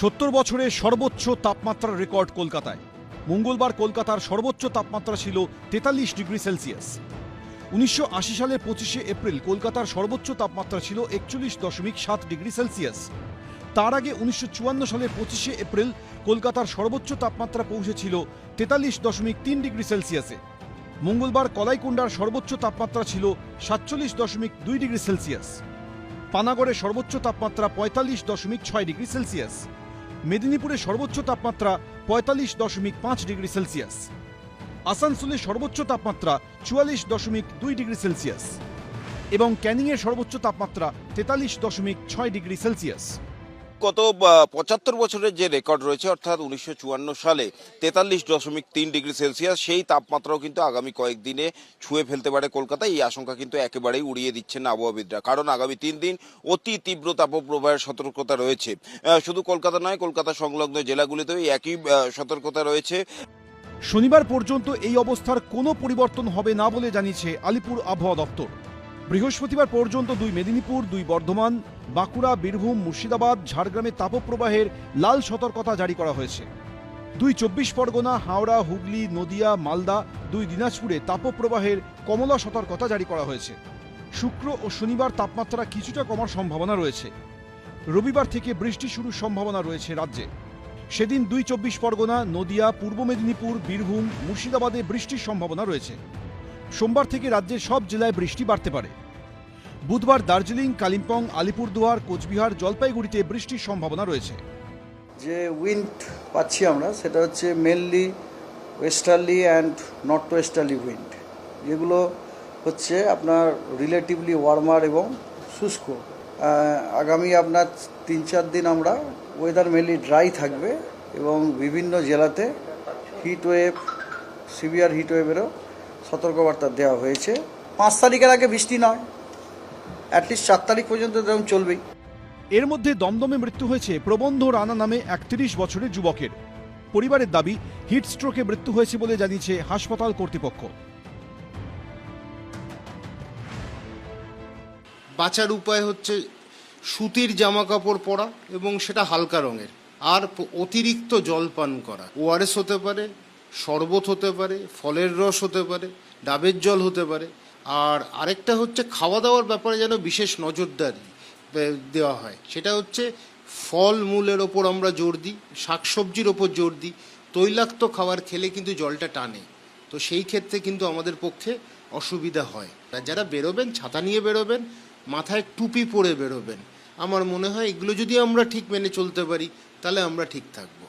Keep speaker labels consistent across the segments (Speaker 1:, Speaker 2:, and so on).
Speaker 1: 70 বছরে সর্বোচ্চ তাপমাত্রার রেকর্ড কলকাতায়। মঙ্গলবার কলকাতার সর্বোচ্চ তাপমাত্রা ছিল 43 ডিগ্রি সেলসিয়াস। 1980 সালের 25শে এপ্রিল কলকাতার সর্বোচ্চ তাপমাত্রা ছিল 41.7 ডিগ্রি সেলসিয়াস। তার আগে 1954 সালের 25শে এপ্রিল কলকাতার সর্বোচ্চ তাপমাত্রা পৌঁছেছিল 43.3 ডিগ্রি সেলসিয়াসে। মঙ্গলবার কলাইকুণ্ডার সর্বোচ্চ তাপমাত্রা ছিল 47.2 ডিগ্রি সেলসিয়াস। পানাগড়ের সর্বোচ্চ তাপমাত্রা 45.6 ডিগ্রি সেলসিয়াস। মেদিনীপুরের সর্বোচ্চ তাপমাত্রা 45.5 ডিগ্রি সেলসিয়াস। আসানসোলের সর্বোচ্চ তাপমাত্রা 44.2 ডিগ্রি সেলসিয়াস এবং ক্যানিংয়ের সর্বোচ্চ তাপমাত্রা 43.6 ডিগ্রি সেলসিয়াস।
Speaker 2: গত 75 বছরের যে রেকর্ড রয়েছে, অর্থাৎ 1954 সালে 43.3 ডিগ্রি সেলসিয়াস, সেই তাপমাত্রাও কিন্তু আগামী কয়েকদিনে ছুঁয়ে ফেলতে পারে কলকাতায়। এই আশঙ্কা কিন্তু একেবারেই উড়িয়ে দিচ্ছেন না আবহাওয়াবিদরা, কারণ আগামী 3 দিন অতি তীব্র তাপপ্রবাহের সতর্কতা রয়েছে। শুধু কলকাতা নয়, কলকাতা সংলগ্ন জেলাগুলিতেও একই সতর্কতা রয়েছে।
Speaker 1: শনিবার পর্যন্ত এই অবস্থার কোনো পরিবর্তন হবে না বলে জানিয়েছে আলিপুর আবহাওয়া দপ্তর। বৃহস্পতিবার পর্যন্ত 2 মেদিনীপুর, 2 বর্ধমান, বাঁকুড়া, বীরভূম, মুর্শিদাবাদ, ঝাড়গ্রামে তাপপ্রবাহের লাল সতর্কতা জারি করা হয়েছে। 2 24 পরগনা, হাওড়া, হুগলি, নদিয়া, মালদা, 2 দিনাজপুরে তাপপ্রবাহের কমলা সতর্কতা জারি করা হয়েছে। শুক্র ও শনিবার তাপমাত্রা কিছুটা কমার সম্ভাবনা রয়েছে। রবিবার থেকে বৃষ্টি শুরুর সম্ভাবনা রয়েছে রাজ্যে। সেদিন 2 24 পরগনা, নদিয়া, পূর্ব মেদিনীপুর, বীরভূম, মুর্শিদাবাদে বৃষ্টির সম্ভাবনা রয়েছে। সোমবার থেকে রাজ্যের সব জেলায় বৃষ্টি বাড়তে পারে। বুধবার দার্জিলিং, কালিম্পং, আলিপুরদুয়ার, কোচবিহার, জলপাইগুড়িতে বৃষ্টির সম্ভাবনা রয়েছে।
Speaker 3: যে উইন্ড পাচ্ছি আমরা, সেটা হচ্ছে mainly westerly and north westerly wind, যেগুলো হচ্ছে আপনার রিলেটিভলি ওয়ার্মার এবং শুষ্ক। আগামী আপনার 3-4 দিন আমরা ওয়েদার মেনলি ড্রাই থাকবে এবং বিভিন্ন জেলাতে হিট ওয়েভ, সিভিয়ার হিট ওয়েভেরও সতর্কবার্তা দেওয়া হয়েছে। 5 তারিখের আগে বৃষ্টি নয়, অ্যাটলিস্ট 4 তারিখ পর্যন্ত এরকম চলবেই।
Speaker 1: এর মধ্যে দমদমে মৃত্যু হয়েছে প্রবন্ধ রানা নামে 31 বছরের যুবকের। পরিবারের দাবি, হিট স্ট্রোকে মৃত্যু হয়েছে বলে জানিয়েছে হাসপাতাল কর্তৃপক্ষ।
Speaker 4: বাঁচার উপায় হচ্ছে সুতির জামা কাপড় পরা এবং সেটা হালকা রঙের, আর অতিরিক্ত জল পান করা। ওআরএস হতে পারে, শরবত হতে পারে, ফলের রস হতে পারে, ডাবের জল হতে পারে। আর আরেকটা হচ্ছে খাওয়া দাওয়ার ব্যাপারে যেন বিশেষ নজরদারি দেওয়া হয়। সেটা হচ্ছে ফল মূলের ওপর আমরা জোর দিই, শাকসবজির ওপর জোর দিই। তৈলাক্ত খাবার খেলে কিন্তু জলটা টানে, তো সেই ক্ষেত্রে কিন্তু আমাদের পক্ষে অসুবিধা হয়। যারা বেরোবেন ছাতা নিয়ে বেরোবেন, মাথায় টুপি পরে বেরোবেন। আমার মনে হয় এগুলো যদি আমরা ঠিক মেনে চলতে পারি তাহলে আমরা ঠিক থাকব।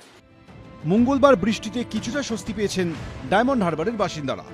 Speaker 1: মঙ্গলবার বৃষ্টিতে কিছুটা স্বস্তি পেয়েছেন ডায়মন্ড হারবারের বাসিন্দারা।